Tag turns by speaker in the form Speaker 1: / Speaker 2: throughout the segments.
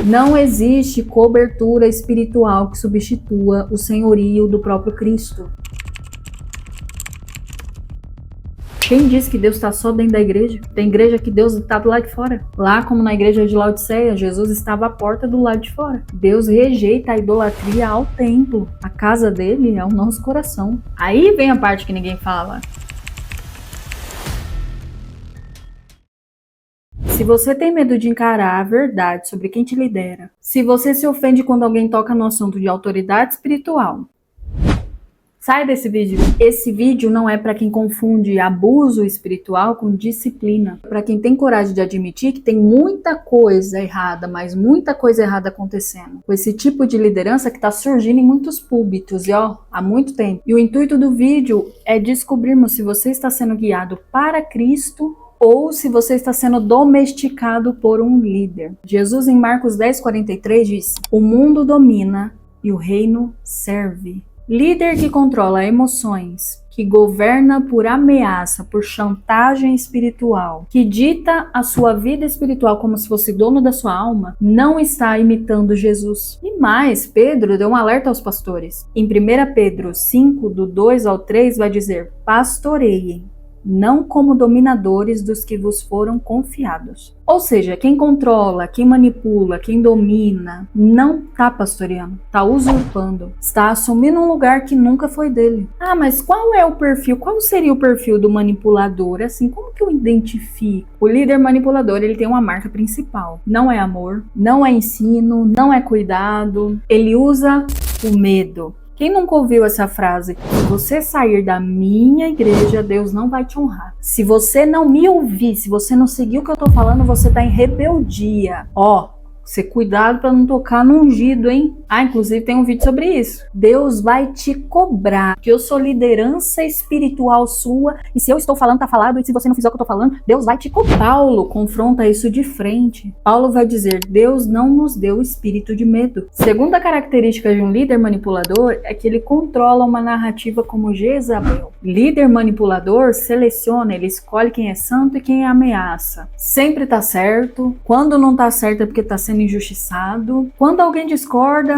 Speaker 1: Não existe cobertura espiritual que substitua o senhorio do próprio Cristo. Quem diz que Deus está só dentro da igreja? Tem igreja que Deus está do lado de fora. Lá, como na igreja de Laodiceia, Jesus estava à porta do lado de fora. Deus rejeita a idolatria ao templo. A casa dele é o nosso coração. Aí vem a parte que ninguém fala. Se você tem medo de encarar a verdade sobre quem te lidera, se você se ofende quando alguém toca no assunto de autoridade espiritual, sai desse vídeo. Esse vídeo não é para quem confunde abuso espiritual com disciplina. Para quem tem coragem de admitir que tem muita coisa errada, mas muita coisa errada acontecendo. Com esse tipo de liderança que está surgindo em muitos púlpitos, e há muito tempo. E o intuito do vídeo é descobrirmos se você está sendo guiado para Cristo ou se você está sendo domesticado por um líder. Jesus em Marcos 10:43 diz: o mundo domina e o reino serve. Líder que controla emoções, que governa por ameaça, por chantagem espiritual, que dita a sua vida espiritual como se fosse dono da sua alma, não está imitando Jesus. E mais, Pedro deu um alerta aos pastores. Em 1 Pedro 5, do 2 ao 3, vai dizer: pastoreiem, não como dominadores dos que vos foram confiados. Ou seja, quem controla, quem manipula, quem domina, não está pastoreando, está usurpando, está assumindo um lugar que nunca foi dele. Ah, mas qual é o perfil? Qual seria o perfil do manipulador? Assim, como que eu identifico? O líder manipulador, ele tem uma marca principal. Não é amor, não é ensino, não é cuidado. Ele usa o medo. Quem nunca ouviu essa frase? Se você sair da minha igreja, Deus não vai te honrar. Se você não me ouvir, se você não seguir o que eu tô falando, você tá em rebeldia. Você cuidado para não tocar no ungido, hein? Inclusive tem um vídeo sobre isso. Deus vai te cobrar, que eu sou liderança espiritual sua, e se eu estou falando, tá falado, e se você não fizer o que eu tô falando, Deus vai te cobrar. Paulo confronta isso de frente. Paulo vai dizer: Deus não nos deu o espírito de medo. Segunda característica de um líder manipulador é que ele controla uma narrativa como Jezabel. Líder manipulador seleciona, ele escolhe quem é santo e quem é ameaça. Sempre tá certo, quando não tá certo é porque tá sendo injustiçado. Quando alguém discorda,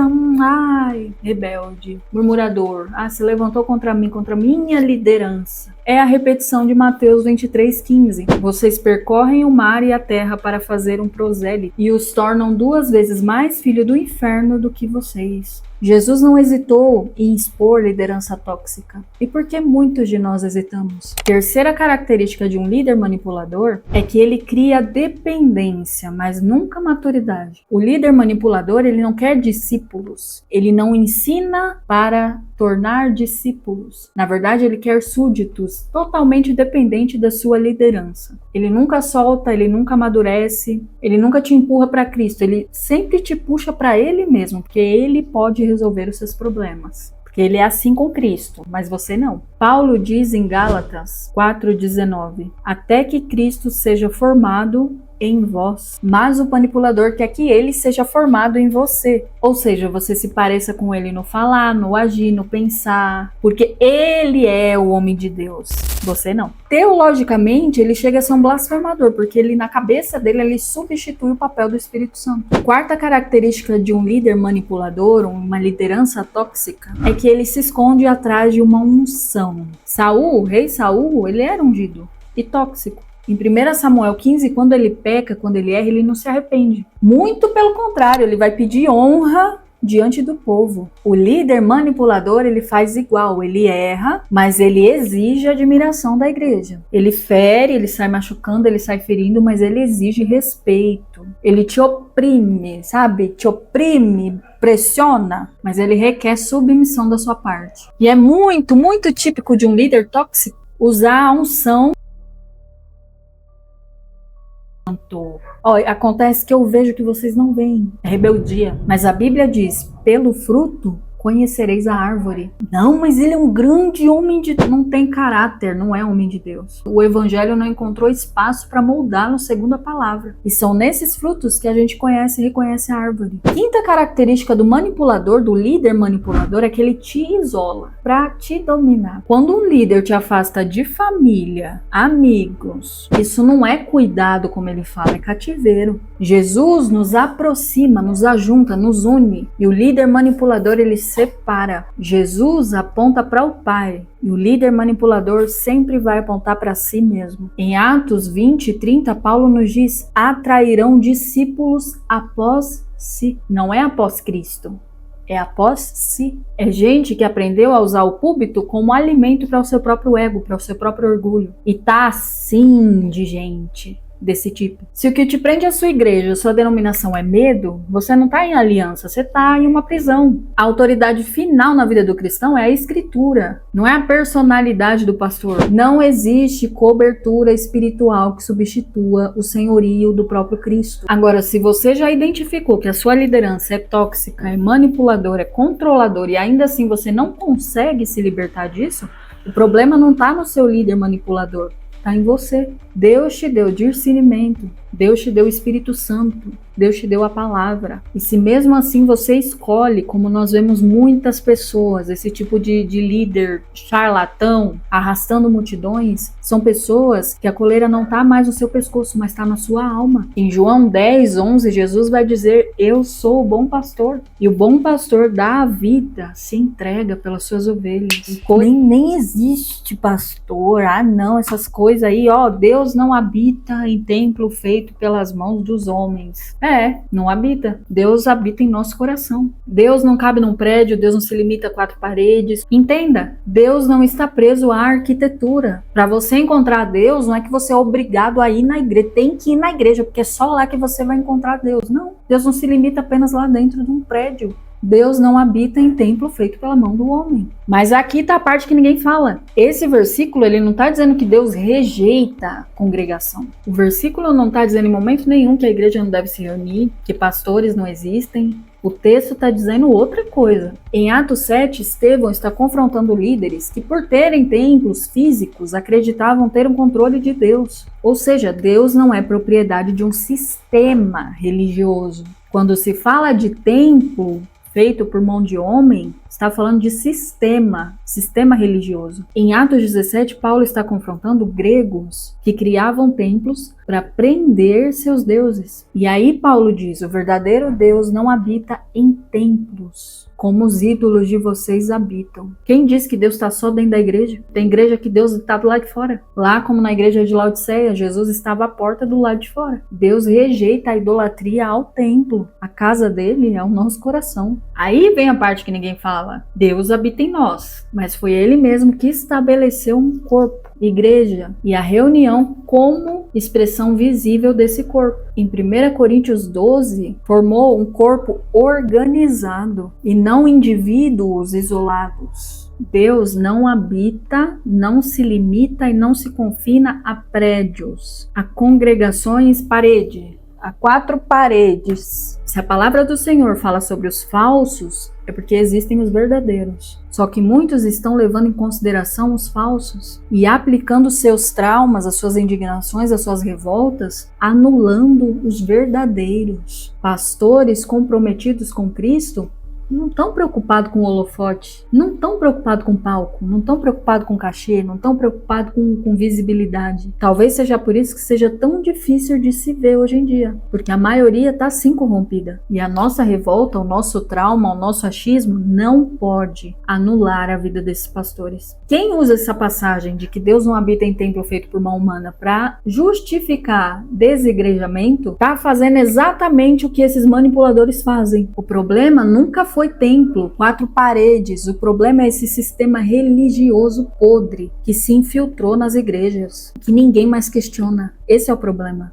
Speaker 1: rebelde, murmurador, se levantou contra mim, contra minha liderança. É a repetição de Mateus 23:15. Vocês percorrem o mar e a terra para fazer um prosélito e os tornam 2 vezes mais filho do inferno do que vocês. Jesus não hesitou em expor liderança tóxica. E por que muitos de nós hesitamos? Terceira característica de um líder manipulador é que ele cria dependência, mas nunca maturidade. O líder manipulador, ele não quer discípulos. Ele não ensina para tornar discípulos. Na verdade, ele quer súditos, totalmente dependentes da sua liderança. Ele nunca solta, ele nunca amadurece, ele nunca te empurra para Cristo. Ele sempre te puxa para ele mesmo, porque ele pode resolver os seus problemas. Porque ele é assim com Cristo, mas você não. Paulo diz em Gálatas 4:19: até que Cristo seja formado em vós. Mas o manipulador quer que ele seja formado em você. Ou seja, você se pareça com ele no falar, no agir, no pensar. Porque ele é o homem de Deus. Você não. Teologicamente, ele chega a ser um blasfemador, porque ele, na cabeça dele, ele substitui o papel do Espírito Santo. Quarta característica de um líder manipulador, uma liderança tóxica, é que ele se esconde atrás de uma unção. Saul, o rei Saul, ele era ungido e tóxico. Em 1 Samuel 15, quando ele peca, quando ele erra, ele não se arrepende. Muito pelo contrário, ele vai pedir honra diante do povo. O líder manipulador, ele faz igual, ele erra, mas ele exige a admiração da igreja. Ele fere, ele sai machucando, ele sai ferindo, mas ele exige respeito. Ele te oprime, sabe? Te oprime, pressiona, mas ele requer submissão da sua parte. E é muito, muito típico de um líder tóxico usar a unção. Acontece que eu vejo que vocês não veem. É rebeldia. Mas a Bíblia diz: pelo fruto conhecereis a árvore. Não, mas ele é um grande homem de Deus. Não tem caráter, não é homem de Deus. O evangelho não encontrou espaço para moldá-lo segundo a palavra. E são nesses frutos que a gente conhece e reconhece a árvore. Quinta característica do manipulador, do líder manipulador, é que ele te isola para te dominar. Quando um líder te afasta de família, amigos, isso não é cuidado, como ele fala, é cativeiro. Jesus nos aproxima, nos ajunta, nos une. E o líder manipulador, ele separa. Jesus aponta para o Pai. E o líder manipulador sempre vai apontar para si mesmo. Em Atos 20 e 30, Paulo nos diz: atrairão discípulos após si. Não é após Cristo, é após si. É gente que aprendeu a usar o púlpito como alimento para o seu próprio ego, para o seu próprio orgulho. E tá assim de gente desse tipo. Se o que te prende à sua igreja, a sua denominação é medo, você não está em aliança, você está em uma prisão. A autoridade final na vida do cristão é a escritura, não é a personalidade do pastor. Não existe cobertura espiritual que substitua o senhorio do próprio Cristo. Agora, se você já identificou que a sua liderança é tóxica, é manipuladora, é controladora e ainda assim você não consegue se libertar disso, o problema não está no seu líder manipulador, está em você. Deus te deu discernimento, Deus te deu o Espírito Santo, Deus te deu a palavra. E se mesmo assim você escolhe, como nós vemos muitas pessoas, esse tipo de líder charlatão, arrastando multidões, são pessoas que a coleira não está mais no seu pescoço, mas está na sua alma. Em João 10, 11, Jesus vai dizer: eu sou o bom pastor. E o bom pastor dá a vida, se entrega pelas suas ovelhas. Nem existe pastor, não, essas coisas aí, ó, Deus não habita em templo feito pelas mãos dos homens. Não habita. Deus habita em nosso coração. Deus não cabe num prédio, Deus não se limita a 4 paredes. Entenda, Deus não está preso à arquitetura. Para você encontrar Deus, não é que você é obrigado a ir na igreja, tem que ir na igreja, porque é só lá que você vai encontrar Deus. Não, Deus não se limita apenas lá dentro de um prédio. Deus não habita em templo feito pela mão do homem. Mas aqui está a parte que ninguém fala. Esse versículo, ele não está dizendo que Deus rejeita a congregação. O versículo não está dizendo em momento nenhum que a igreja não deve se reunir, que pastores não existem. O texto está dizendo outra coisa. Em Atos 7, Estevão está confrontando líderes que, por terem templos físicos, acreditavam ter um controle de Deus. Ou seja, Deus não é propriedade de um sistema religioso. Quando se fala de templo feito por mão de homem, está falando de sistema religioso. Em Atos 17, Paulo está confrontando gregos que criavam templos para prender seus deuses. E aí Paulo diz: o verdadeiro Deus não habita em templos, como os ídolos de vocês habitam. Quem diz que Deus está só dentro da igreja? Tem igreja que Deus está do lado de fora. Lá, como na igreja de Laodiceia, Jesus estava à porta do lado de fora. Deus rejeita a idolatria ao templo. A casa dele é o nosso coração. Aí vem a parte que ninguém fala. Deus habita em nós, mas foi ele mesmo que estabeleceu um corpo, igreja, e a reunião como expressão visível desse corpo. Em 1 Coríntios 12, formou um corpo organizado e não indivíduos isolados. Deus não habita, não se limita e não se confina a prédios, a congregações, a 4 paredes. Se a palavra do Senhor fala sobre os falsos, é porque existem os verdadeiros. Só que muitos estão levando em consideração os falsos e aplicando seus traumas, as suas indignações, as suas revoltas, anulando os verdadeiros. Pastores comprometidos com Cristo não estão preocupados com o holofote, não estão preocupados com palco, não estão preocupados com cachê, não estão preocupados com visibilidade. Talvez seja por isso que seja tão difícil de se ver hoje em dia, porque a maioria está sim corrompida. E a nossa revolta, o nosso trauma, o nosso achismo não pode anular a vida desses pastores. Quem usa essa passagem de que Deus não habita em templo feito por mão humana para justificar desigrejamento, está fazendo exatamente o que esses manipuladores fazem. O problema nunca foi templo, 4 paredes. O problema é esse sistema religioso podre que se infiltrou nas igrejas, que ninguém mais questiona. Esse é o problema.